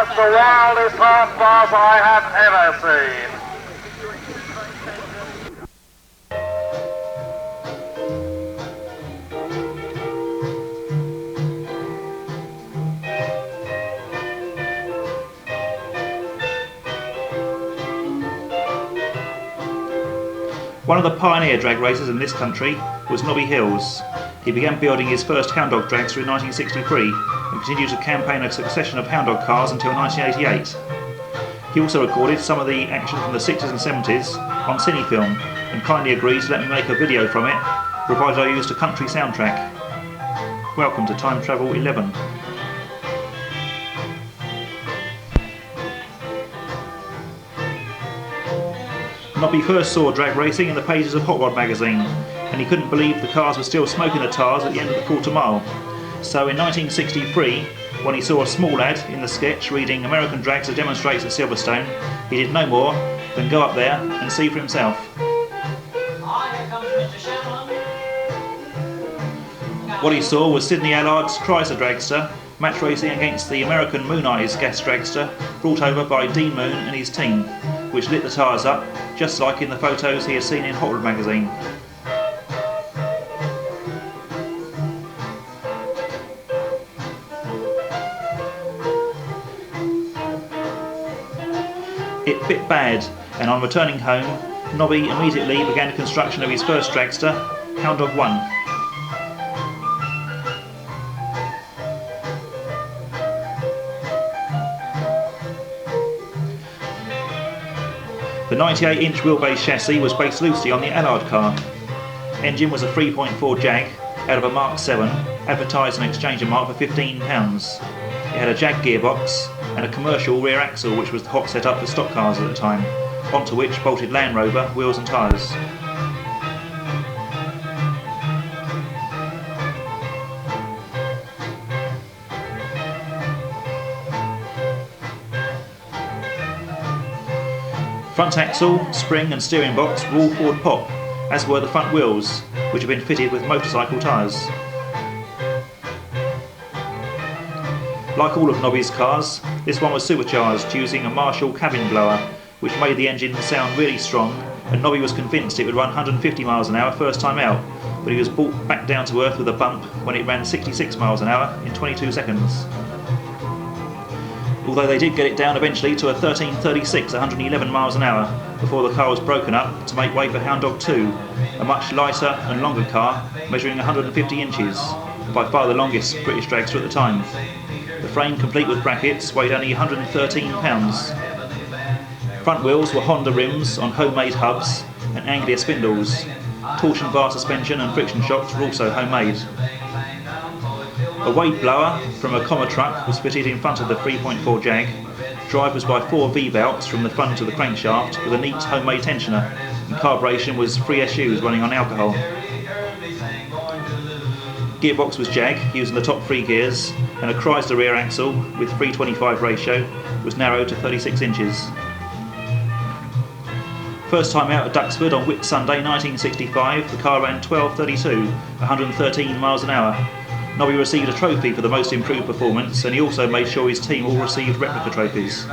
just the wildest half bars I have ever seen. One of the pioneer drag racers in this country was Nobby. He began building his first Hound Dog dragster in 1963 and continued to campaign a succession of Hound Dog cars until 1988. He also recorded some of the action from the 60s and 70s on cinefilm and kindly agreed to let me make a video from it, provided I used a country soundtrack. Welcome to Time Travel 11. Nobby first saw drag racing in the pages of Hot Rod magazine, and he couldn't believe the cars were still smoking the tires at the end of the quarter mile. So in 1963, when he saw a small lad in the sketch reading American Dragster Demonstrates at Silverstone, he did no more than go up there and see for himself. What he saw was Sidney Allard's Chrysler Dragster match racing against the American Moon Eyes gas dragster brought over by Dean Moon and his team, which lit the tyres up just like in the photos he had seen in Hot Rod magazine. It bit bad, and on returning home, Nobby immediately began construction of his first dragster, Houndog 1. The 98-inch wheelbase chassis was based loosely on the Allard car. Engine was a 3.4 Jag out of a Mark 7, advertised and exchanged a mark for £15. It had a Jag gearbox and a commercial rear axle, which was the hot setup for stock cars at the time, onto which bolted Land Rover wheels and tyres. Front axle, spring and steering box were all Ford Pop, as were the front wheels, which had been fitted with motorcycle tyres. Like all of Nobby's cars, this one was supercharged using a Marshall cabin blower, which made the engine sound really strong, and Nobby was convinced it would run 150 miles an hour first time out, but he was brought back down to earth with a bump when it ran 66 miles an hour in 22 seconds. Although they did get it down eventually to a 1336 111 miles an hour before the car was broken up to make way for Houndog 2, a much lighter and longer car measuring 150 inches, by far the longest British dragster at the time. The frame, complete with brackets, weighed only 113 pounds. Front wheels were Honda rims on homemade hubs and Anglia spindles. Torsion bar suspension and friction shocks were also homemade. A Wade blower from a Comma truck was fitted in front of the 3.4 Jag. Drive was by 4 V-belts from the front to the crankshaft with a neat homemade tensioner, and carburation was 3 SUs running on alcohol. Gearbox was Jag, using the top 3 gears, and a Chrysler rear axle with 3:25 ratio was narrowed to 36 inches. First time out at Duxford on Whit Sunday 1965, the car ran 12:32, 113 miles an hour. Nobby received a trophy for the most improved performance, and he also made sure his team all received replica trophies.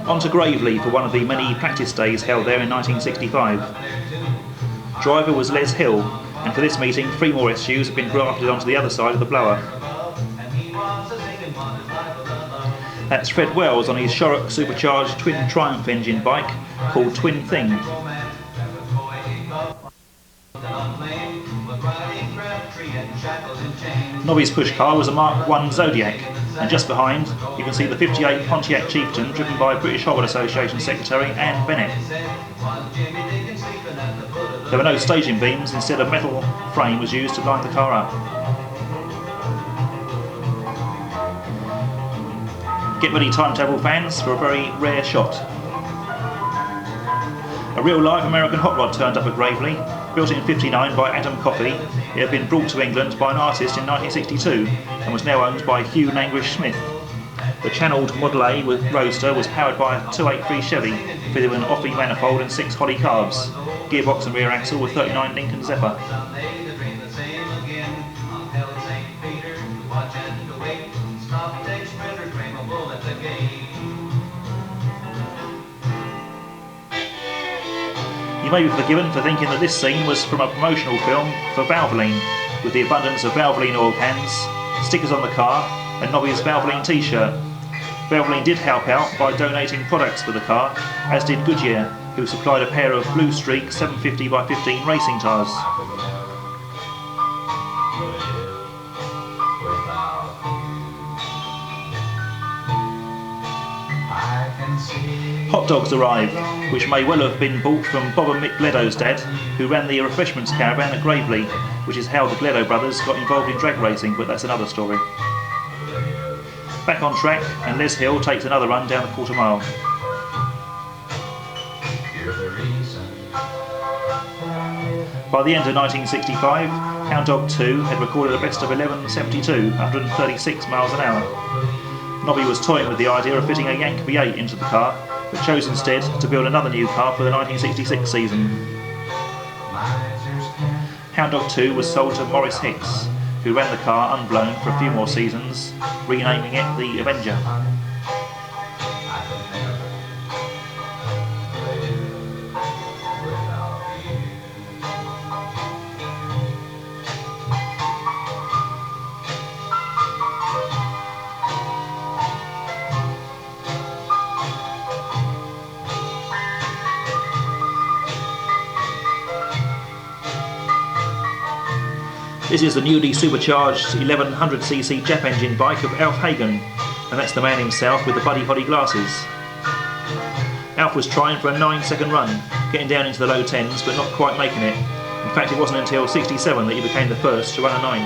On to Gravely for one of the many practice days held there in 1965. Driver was Les Hill, and for this meeting 3 more SUs had been grafted onto the other side of the blower. That's Fred Wells on his Shorrock supercharged twin Triumph engine bike called Twin Thing. Nobby's push car was a Mark 1 Zodiac, and just behind you can see the 58 Pontiac Chieftain driven by British Hot Rod Association Secretary Anne Bennett. There were no staging beams, instead a metal frame was used to line the car up. Get ready, time travel fans, for a very rare shot. A real live American hot rod turned up at Gravely. Built in '59 by Adam Coffey, it had been brought to England by an artist in 1962 and was now owned by Hugh Languish Smith. The channelled Model A with Roadster was powered by a 283 Chevy, fitted with an Offy manifold and 6 Holly carbs. Gearbox and rear axle were 39 Lincoln Zephyr. You may be forgiven for thinking that this scene was from a promotional film for Valvoline, with the abundance of Valvoline oil cans, stickers on the car, and Nobby's Valvoline t-shirt. Valvoline did help out by donating products for the car, as did Goodyear, who supplied a pair of Blue Streak 750x15 racing tyres. Hot dogs arrive, which may well have been bought from Bob and Mick Gledow's dad, who ran the refreshments caravan at Gravely, which is how the Gledow brothers got involved in drag racing, but that's another story. Back on track, and Les Hill takes another run down the quarter mile. By the end of 1965, Hound Dog 2 had recorded a best of 11.72, 136 miles an hour. Nobby was toying with the idea of fitting a Yank V8 into the car, but chose instead to build another new car for the 1966 season. Hound Dog 2 was sold to Maurice Hicks, who ran the car unblown for a few more seasons, renaming it the Avenger. This is the newly supercharged 1100cc Jap engine bike of Alf Hagen, and that's the man himself with the Buddy Holly glasses. Alf was trying for a 9-second run, getting down into the low 10s but not quite making it. In fact, it wasn't until 67 that he became the first to run a 9.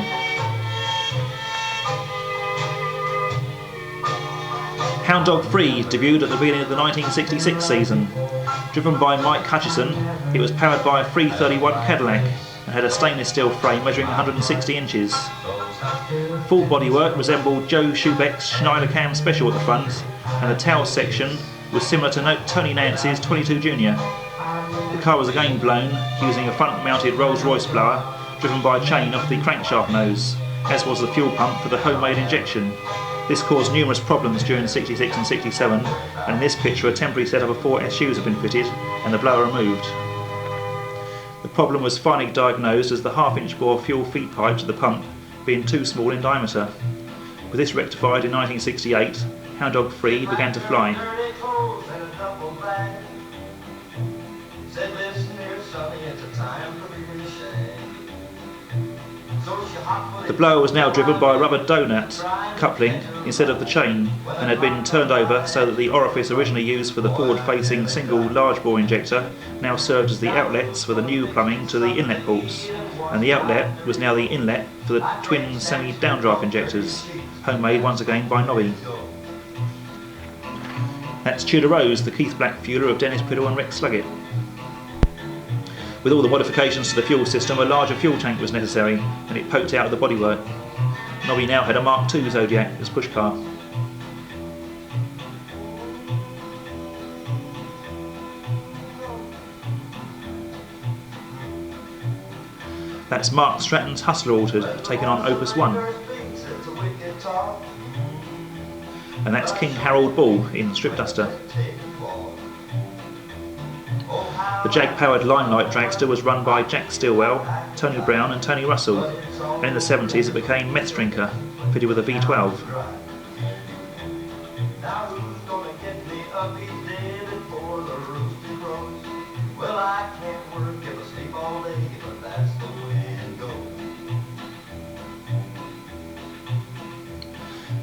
Hound Dog 3 debuted at the beginning of the 1966 season. Driven by Mike Hutchison, it was powered by a 331 Cadillac and had a stainless steel frame measuring 160 inches. Full bodywork resembled Joe Schubeck's Schneider Cam Special at the front, and the tail section was similar to Tony Nance's 22 Junior. The car was again blown using a front-mounted Rolls-Royce blower driven by a chain off the crankshaft nose, as was the fuel pump for the homemade injection. This caused numerous problems during 66 and 67, and in this picture a temporary set of 4 SUs had been fitted and the blower removed. The problem was finally diagnosed as the half-inch bore fuel feed pipe to the pump being too small in diameter. With this rectified in 1968, Hound Dog 3 began to fly. The blower was now driven by a rubber donut coupling instead of the chain, and had been turned over so that the orifice originally used for the forward-facing single large bore injector now served as the outlets for the new plumbing to the inlet ports, and the outlet was now the inlet for the twin semi-downdraft injectors, homemade once again by Nobby. That's Tudor Rose, the Keith Black fueler of Dennis Priddle and Rex Sluggett. With all the modifications to the fuel system, a larger fuel tank was necessary, and it poked out of the bodywork. Nobby now had a Mark II Zodiac as pushcar. That's Mark Stratton's Hustler Altered, taken on Opus 1. And that's King Harold Bull in Strip Duster. The Jag-powered Limelight Dragster was run by Jack Stilwell, Tony Brown and Tony Russell, and in the 70s it became Meth Drinker, fitted with a V12.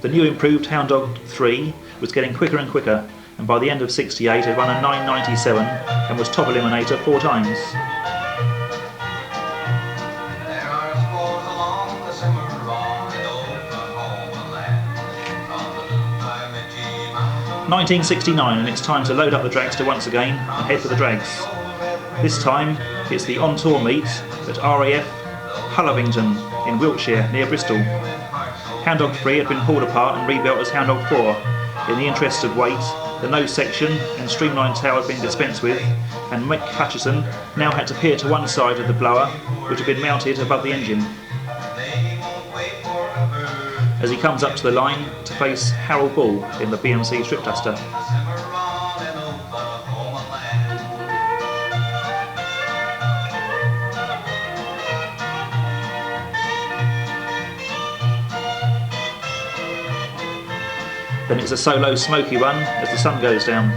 The new improved Hound Dog 3 was getting quicker and quicker, and by the end of 68 had run a 997 and was top eliminator 4 times. There are scores along the summer road in Oklahoma land. 1969, and it's time to load up the dragster once again and head for the drags. This time it's the on-tour meet at RAF Hullavington in Wiltshire near Bristol. Hound Dog 3 had been pulled apart and rebuilt as Hound Dog 4. In the interest of weight, the nose section and streamlined tail had been dispensed with, and Mick Hutchison now had to peer to one side of the blower, which had been mounted above the engine. as he comes up to the line to face Harold Ball in the BMC Strip Duster. Then it's a solo smoky run as the sun goes down.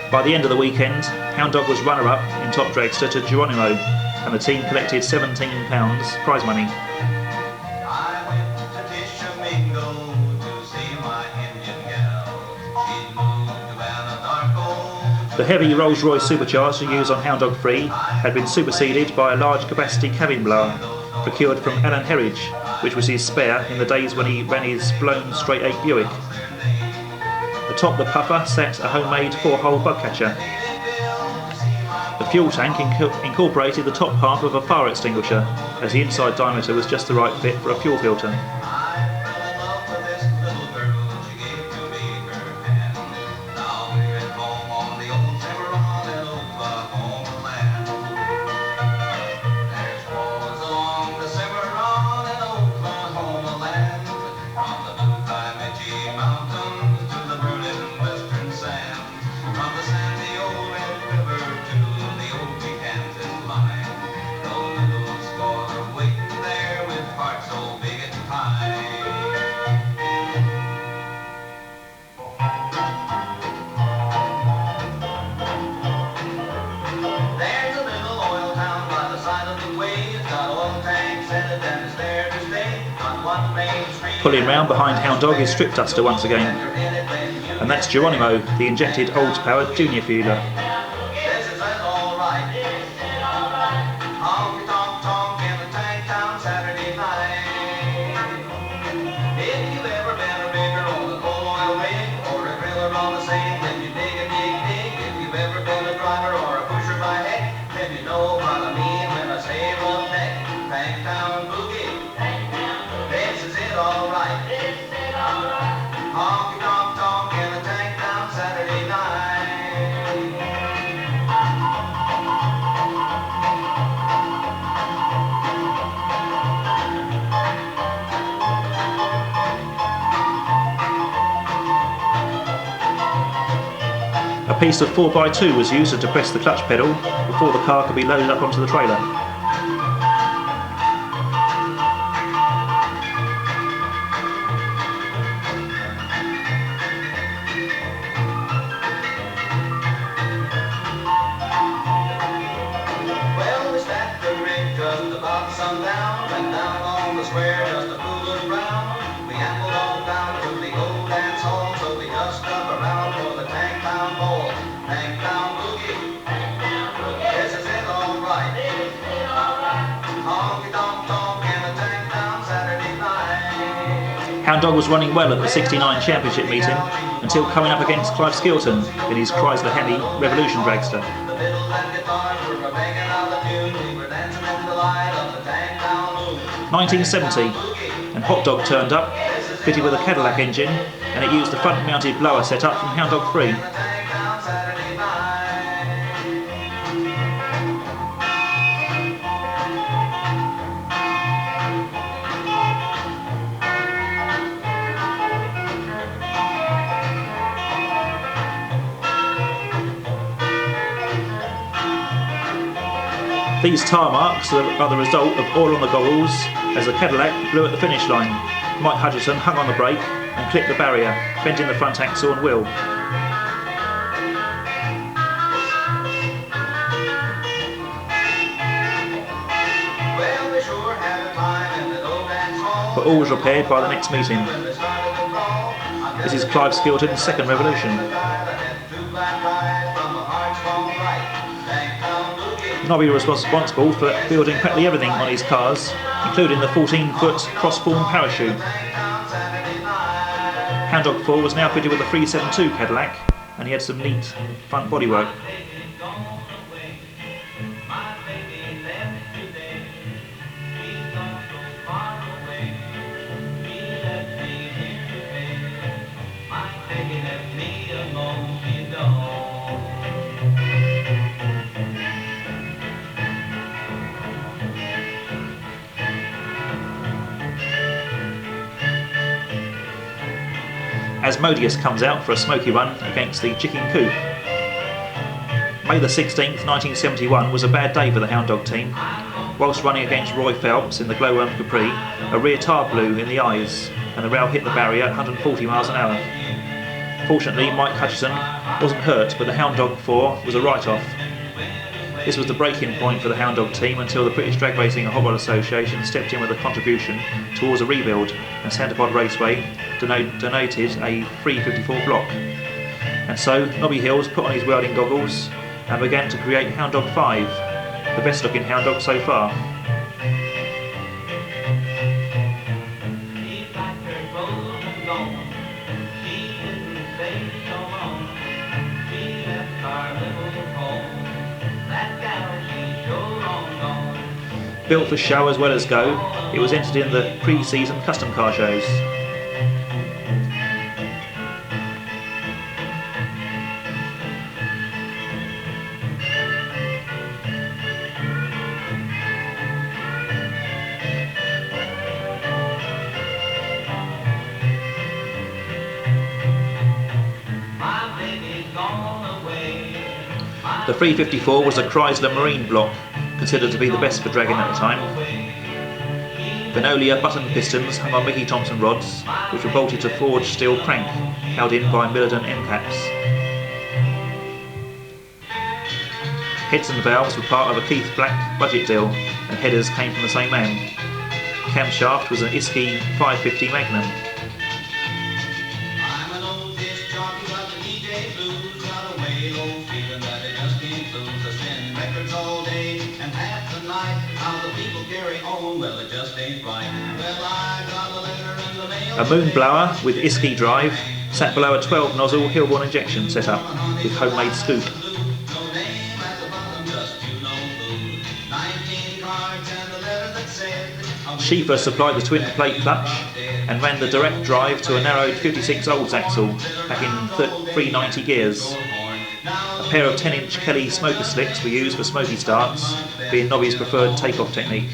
By the end of the weekend, Hound Dog was runner-up in Top Dragster to Geronimo, and the team collected £17 prize money. The heavy Rolls-Royce supercharger used on Hound Dog 3 had been superseded by a large capacity cabin blower procured from Alan Herridge, which was his spare in the days when he ran his blown straight 8 Buick. Atop the puffer sat a homemade 4-hole bug catcher. The fuel tank incorporated the top half of a fire extinguisher, as the inside diameter was just the right fit for a fuel filter. Pulling round behind Hound Dog is Strip Duster once again. And that's Geronimo, the injected Olds-powered junior fueler. A piece of 4x2 was used to depress the clutch pedal before the car could be loaded up onto the trailer. Well, we stacked the rig just about sundown, went down on the square just to cool us round. We ambled on down to the old dance hall, so we just stuck around for the tank town ball. Tank town boogie, yes, is it all right? Honky tonk tonk in the tank town Saturday night. Hound Dog was running well at the 69 championship meeting until coming up against Clive Skilton in his Chrysler Hemi Revolution Dragster. The fiddles and guitars were banging out the tune. We were dancing in the light of the tank town moon. 1970, and Hot Dog turned up, fitted with a Cadillac engine, and it used the front-mounted blower setup from Hound Dog 3. These tar marks are the result of oil on the goggles as the Cadillac blew at the finish line. Mike Hutchison hung on the brake and clipped the barrier, bending the front axle and wheel. But all was repaired by the next meeting. This is Clive Skilton's second Revolution. Nobby was responsible for building practically everything on his cars, including the 14-foot cross-form parachute. Hound Dog 4 was now fitted with a 372 Cadillac, and he had some neat front bodywork. Asmodeus comes out for a smoky run against the Chicken Coop. May the 16th, 1971 was a bad day for the Hound Dog team. Whilst running against Roy Phelps in the Glowworm Capri, a rear tyre blew in the eyes and the rail hit the barrier at 140 miles an hour. Fortunately, Mike Hutchison wasn't hurt, but the Hound Dog 4 was a write-off. This was the break-in point for the Hound Dog team until the British Drag Racing and Hot Rod Association stepped in with a contribution towards a rebuild, and Centerpod Raceway donated a 354 block. And so Nobby Hills put on his welding goggles and began to create Hound Dog 5, the best looking Hound Dog so far. Built for show as well as go, it was entered in the pre-season custom car shows. The 354 was a Chrysler Marine block, considered to be the best for dragging at the time. Venolia button pistons hung on Mickey Thompson rods, which were bolted to forged steel crank, held in by Millerton end caps. Heads and valves were part of a Keith Black budget deal, and headers came from the same man. Camshaft was an Isky 550 Magnum. A moon blower with Isky drive sat below a 12 nozzle Hilborn injection setup with homemade scoop. Schiefer supplied the twin plate clutch and ran the direct drive to a narrowed 56 Olds axle back in 390 gears. A pair of 10-inch Kelly smoker slicks were used for smoky starts, being Nobby's preferred takeoff technique.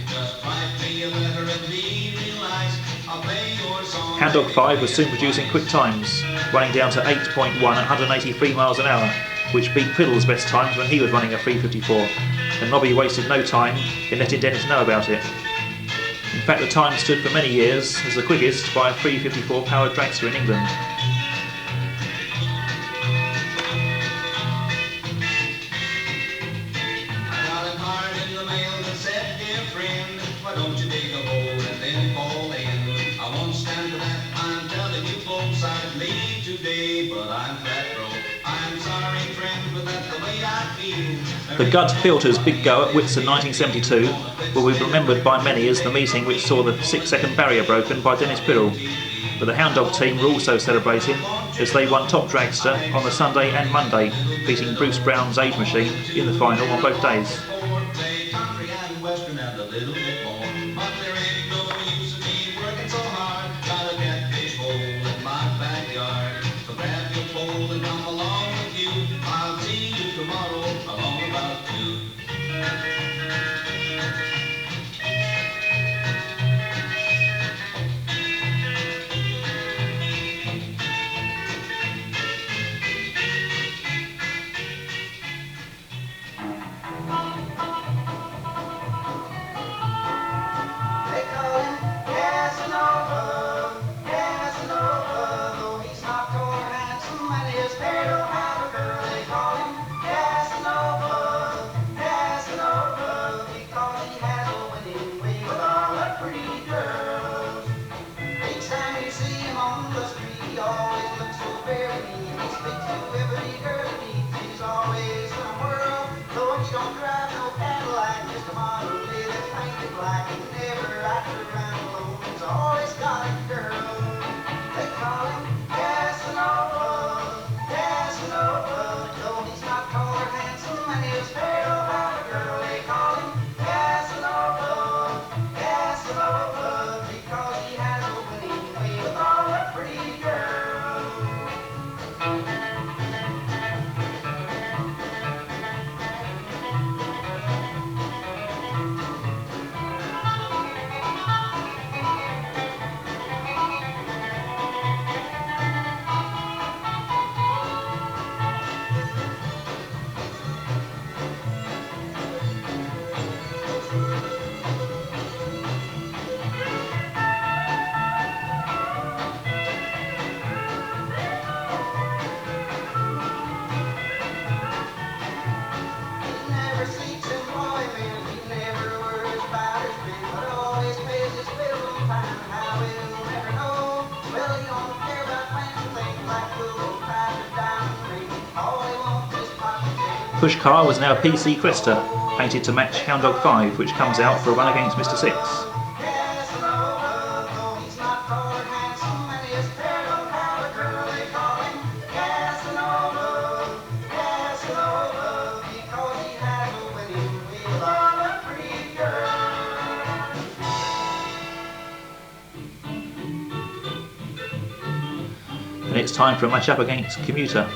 Hound Dog 5 was soon producing quick times, running down to 8.1 at 183 miles an hour, which beat Priddle's best times when he was running a 354, and Nobby wasted no time in letting Dennis know about it. In fact, the time stood for many years as the quickest by a 354 powered dragster in England. The Gud Filters big go at Whitsun 1972 will be remembered by many as the meeting which saw the 6-second barrier broken by Dennis Priddle. But the Hound Dog team were also celebrating as they won Top Dragster on the Sunday and Monday, beating Bruce Brown's Age Machine in the final on both days. Push car was now a PC Cresta, painted to match Hound Dog 5, which comes out for a run against Mr. 6. And it's time for a match up against Commuter.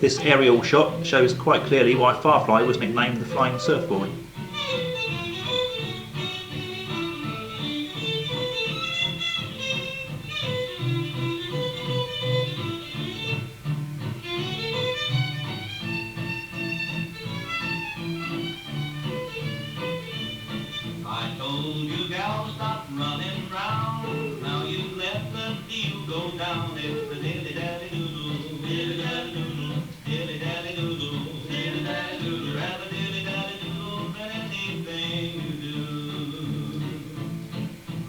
This aerial shot shows quite clearly why Firefly was nicknamed the Flying Surfboy. I told you gal stop running round. Now you let the deal go down. It's the dilly dally doodle, dilly dally doodle, dilly dally doodle, dilly dally doodle, rather dilly dally doodle than anything you do.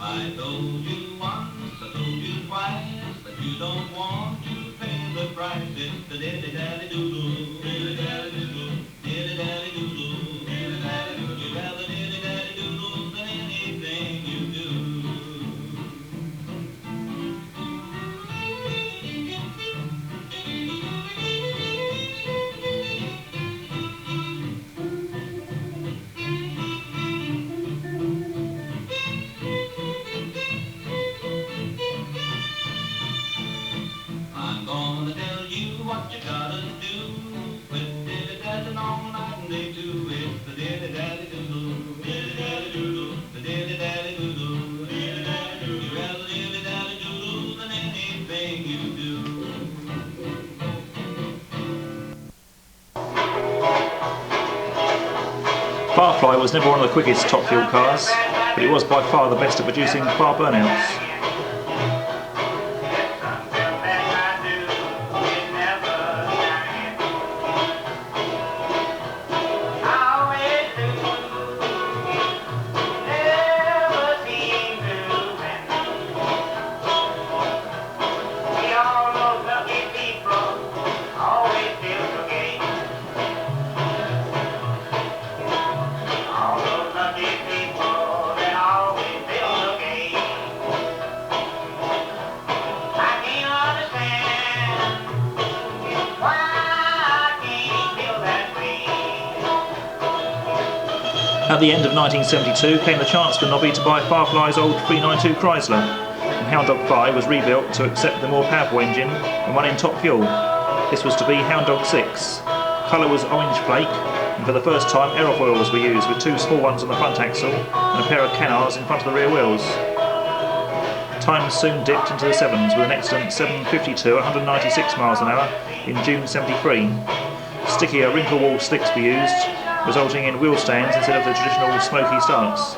I told you once, I told you twice, but you don't want to pay the price. It's the dilly dally doodle, dilly dally doodle, dilly dally doodle, dilly dally doodle, rather dilly dally doodle than anything you do. I'm gonna tell you what you gotta do. Quit dilly-dallying all night and day too. It's the dilly-dally doodle, dilly-dally doodle, the dilly-dally doodle, dilly-dally doodle. You'd rather dilly-dally doodle than anything you do. Firefly was never one of the quickest top fuel cars, but it was by far the best at producing car burnouts. At the end of 1972 came the chance for Nobby to buy Firefly's old 392 Chrysler, and Hound Dog 5 was rebuilt to accept the more powerful engine and run in top fuel. This was to be Hound Dog 6. Colour was orange flake, and for the first time aerofoils were used with two small ones on the front axle and a pair of canards in front of the rear wheels. Time soon dipped into the sevens with an excellent 7:52 at 196 miles an hour in June 73. Stickier wrinkle wall slicks were used, resulting in wheel stands instead of the traditional smoky starts.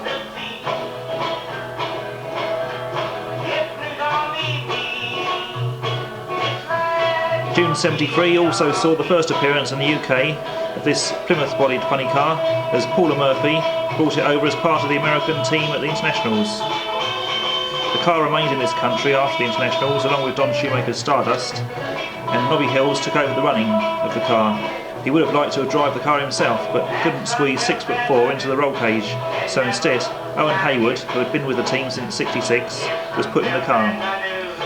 June 73 also saw the first appearance in the UK of this Plymouth-bodied funny car, as Paula Murphy brought it over as part of the American team at the Internationals. The car remained in this country after the Internationals, along with Don Shoemaker's Stardust, and Nobby Hills took over the running of the car. He would have liked to have driven the car himself, but couldn't squeeze 6'4" into the roll cage, so instead Owen Hayward, who had been with the team since '66, was put in the car.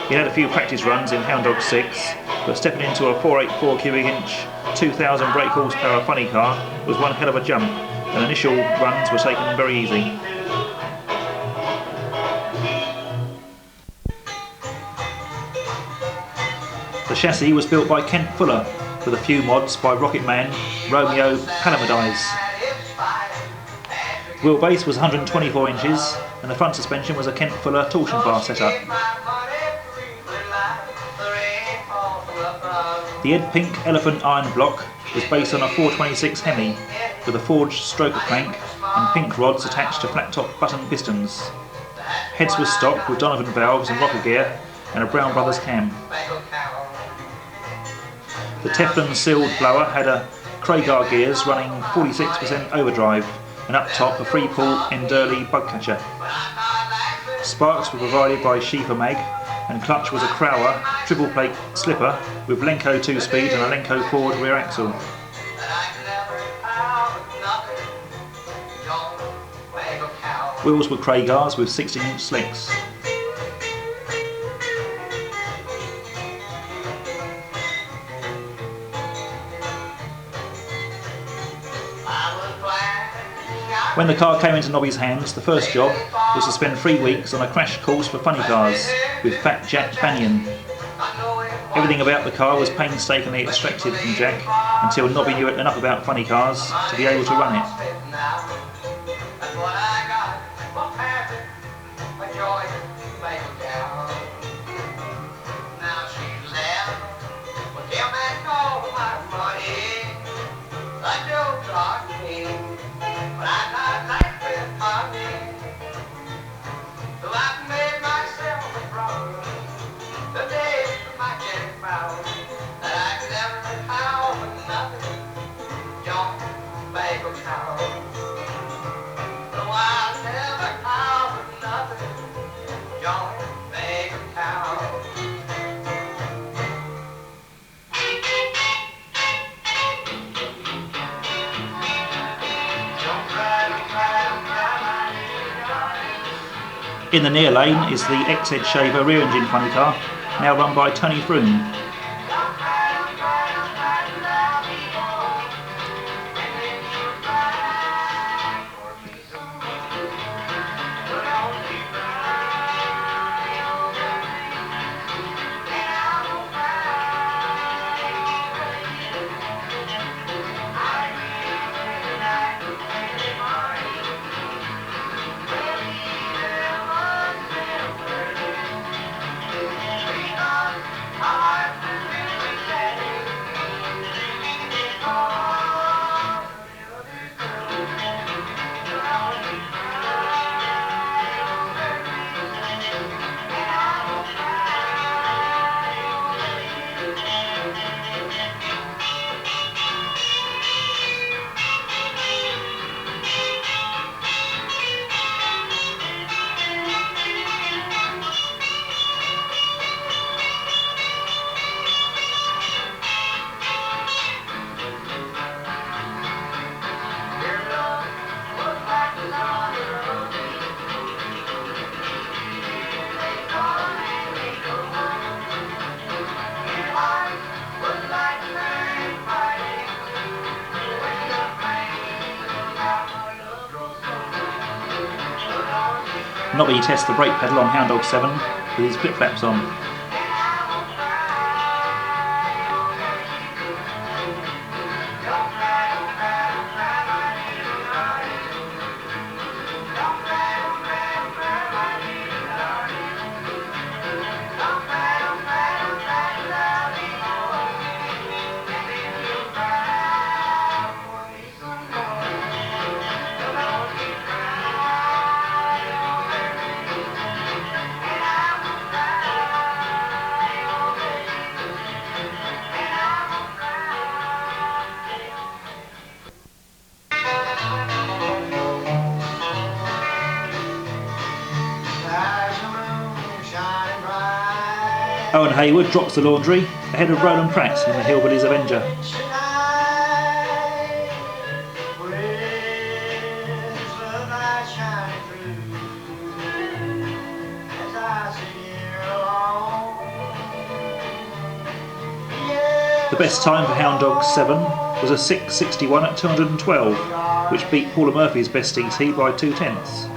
He had a few practice runs in Hound Dog 6, but stepping into a 484 cubic inch, 2,000 brake horsepower funny car was one hell of a jump, and initial runs were taken very easy. The chassis was built by Kent Fuller, with a few mods by Rocket Man Romeo Palomides. Wheelbase was 124 inches, and the front suspension was a Kent Fuller torsion bar setup. The Ed Pink Elephant iron block was based on a 426 Hemi, with a forged stroker crank and pink rods attached to flat-top button pistons. Heads were stock with Donovan valves and rocker gear, and a Brown Brothers cam. The Teflon sealed blower had a Kragar gears running 46% overdrive, and up top a free-pull Enderley bug catcher. Sparks were provided by Schiefer Mag, and clutch was a Crowler triple plate slipper with Lenco 2-speed and a Lenco forward rear axle. Wheels were Kragars with 16-inch slicks. When the car came into Nobby's hands, the first job was to spend 3 weeks on a crash course for funny cars with Fat Jack Banyan. Everything about the car was painstakingly extracted from Jack until Nobby knew enough about funny cars to be able to run it. In the near lane is the X-Head Shaver rear engine funny car, now run by Tony Froome. Nobby tests the brake pedal on Hound Dog 7 with his flip flaps on. Owen Hayward drops the laundry ahead of Roland Pratt in the Hillbillies Avenger. best time for Hound Dog 7 was a 6:61 at 212, which beat Paula Murphy's best ET by 2/10.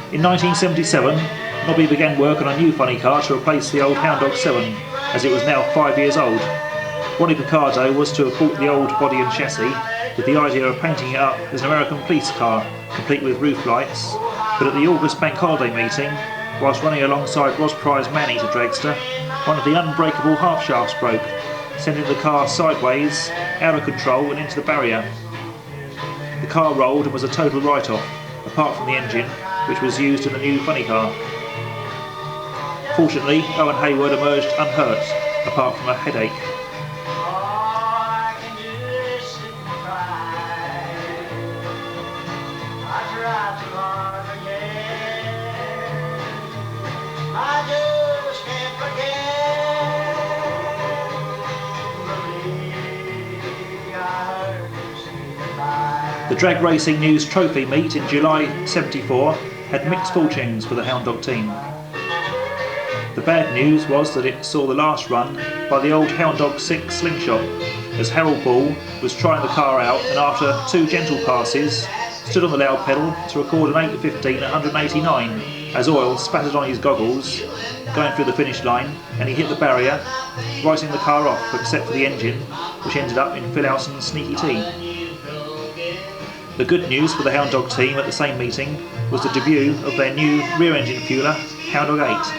In 1977, Nobby began work on a new funny car to replace the old Hound Dog 7, as it was now 5 years old. Ronnie Picardo was to have bought the old body and chassis, with the idea of painting it up as an American police car, complete with roof lights, but at the August Bank Holiday meeting, whilst running alongside Ross Pry's man-eater dragster, one of the unbreakable half shafts broke, sending the car sideways, out of control and into the barrier. The car rolled and was a total write-off, apart from the engine, which was used in the new funny car. Fortunately, Owen Hayward emerged unhurt, apart from a headache. The Drag Racing News Trophy meet in July '74 had mixed fortunes for the Hound Dog team. The bad news was that it saw the last run by the old Hound Dog 6 slingshot, as Harold Ball was trying the car out and after 2 gentle passes stood on the loud pedal to record an 8:15 at 189 as oil spattered on his goggles going through the finish line, and he hit the barrier, writing the car off except for the engine, which ended up in Phil Howson's Sneaky T. The good news for the Hound Dog team at the same meeting was the debut of their new rear-engine fueler, Hound Dog 8.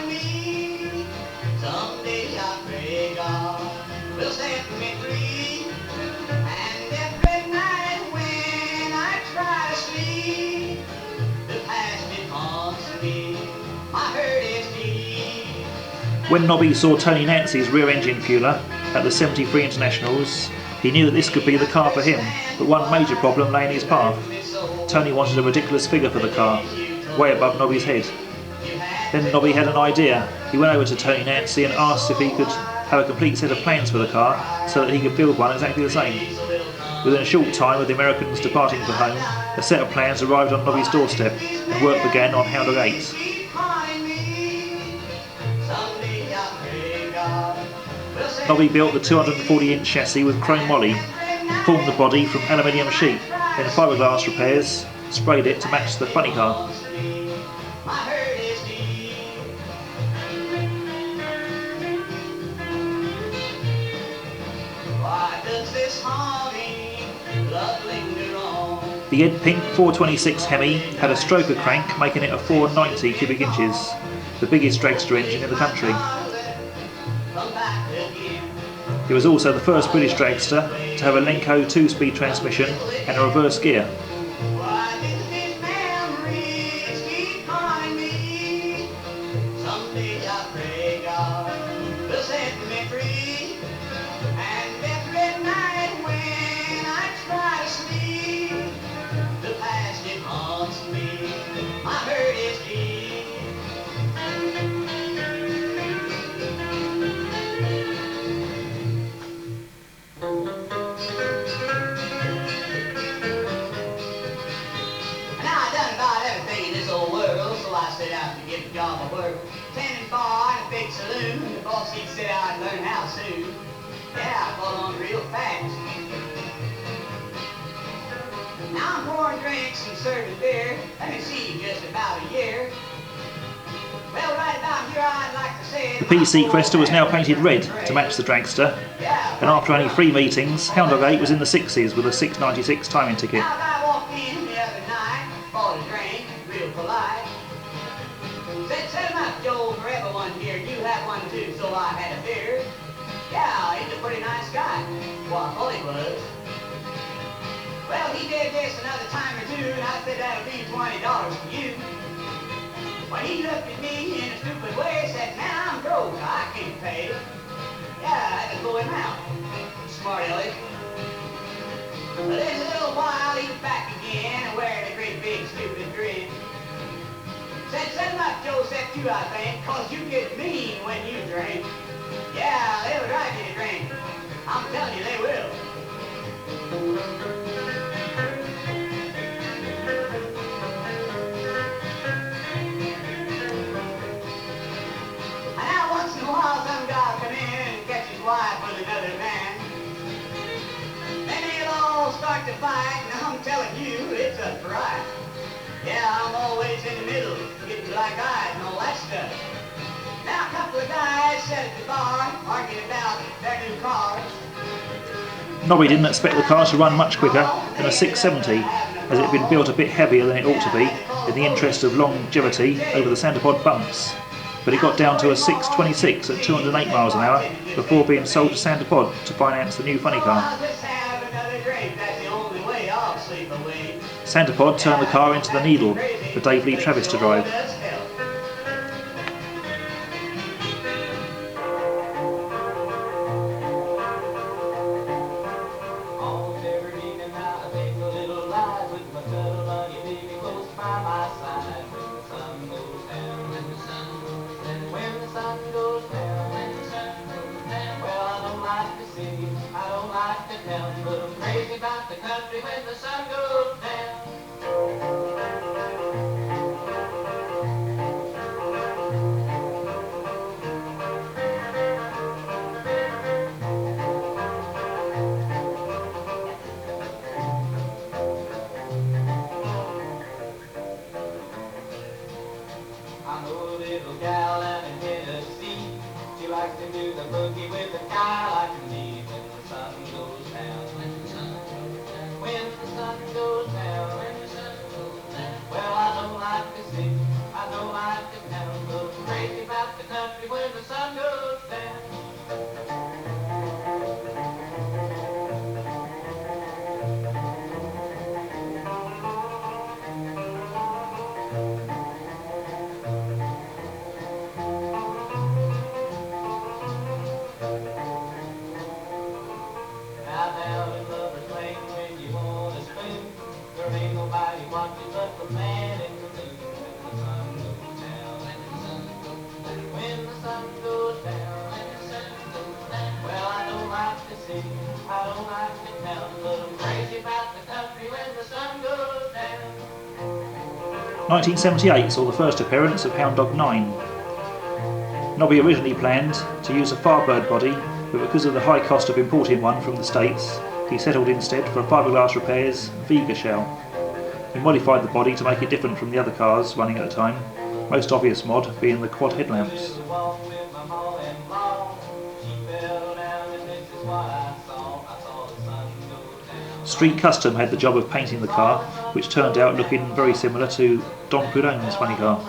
When Nobby saw Tony Nancy's rear-engine fueler at the '73 Internationals, he knew that this could be the car for him, but one major problem lay in his path. Tony wanted a ridiculous figure for the car, way above Nobby's head. Then Nobby had an idea. He went over to Tony Nancy and asked if he could have a complete set of plans for the car so that he could build one exactly the same. Within a short time of the Americans departing for home, a set of plans arrived on Nobby's doorstep and work began on Hound Dog 8. Nobby built the 240-inch chassis with chrome moly and formed the body from aluminium sheet, then fiberglass repairs, sprayed it to match the funny car. The Ed Pink 426 Hemi had a stroker crank, making it a 490 cubic inches, the biggest dragster engine in the country. It was also the first British dragster to have a Lenco 2-speed transmission and a reverse gear. The PC Cresta was now painted red to match the dragster, and after only 3 meetings, Hound Dog 8 was in the 6s with a 6:96 timing ticket. Well, he did this another time or two, and I said that'll be $20 for you. Well, he looked at me in a stupid way and said, man, I'm broke, I can't pay. Yeah, I had to blow him out. Smart aleck. But in a little while, he was back again and wearing a great big stupid grin. Said, set him up, Joe, set you, I think, 'cause you get mean when you drink. Yeah, they'll drive you to drink. I'm telling you, they will. And now once in a while, some guy will come in and catch his wife with another man. Then they'll all start to fight, and I'm telling you, it's a fright. Yeah, I'm always in the middle, getting black eyes and all that stuff. Now a couple of guys sat at the bar, arguing about their new cars. Nobby didn't expect the car to run much quicker than a 670, as it had been built a bit heavier than it ought to be in the interest of longevity over the centre pod bumps. But it got down to a 626 at 208 miles an hour before being sold to Centre Pod to finance the new funny car. Centre Pod turned the car into the Needle for Dave Lee Travis to drive. Well, I don't like to sing, I don't like to tell, but I'm crazy about the country when the sun goes down. Now down in Lover's Lane when you wanna spin, there ain't nobody watching but the man in the moon. When the sun goes down, when the sun goes down, well, I don't like to sing, I don't like to tell, but I'm crazy about the country when the sun goes down. 1978 saw the first appearance of Hound Dog 9. Nobby originally planned to use a Firebird body, but because of the high cost of importing one from the States, he settled instead for a fiberglass repairs Vega shell. He modified the body to make it different from the other cars running at the time, most obvious mod being the quad headlamps. Street Custom had the job of painting the car, which turned out looking very similar to Don Prudhomme's funny car.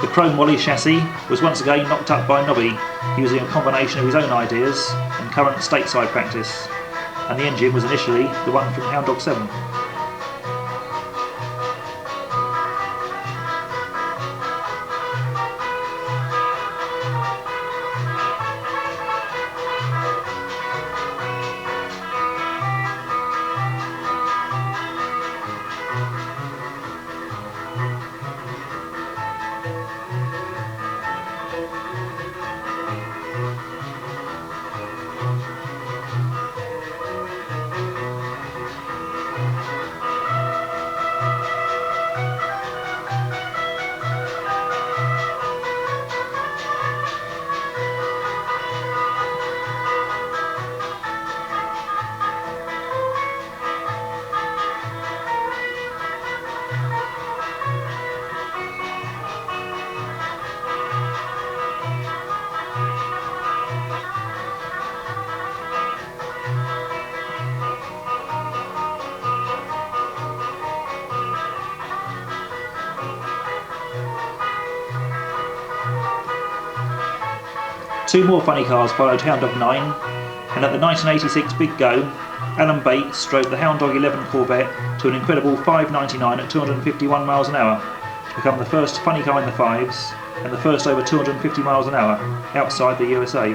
The chrome Wally chassis was once again knocked up by Nobby, using a combination of his own ideas and current stateside practice, and the engine was initially the one from Hound Dog 7. Two more funny cars followed Houndog 9, and at the 1986 Big Go, Alan Bates drove the Houndog 11 Corvette to an incredible 5.99 at 251 miles an hour to become the first funny car in the fives and the first over 250 miles an hour outside the USA.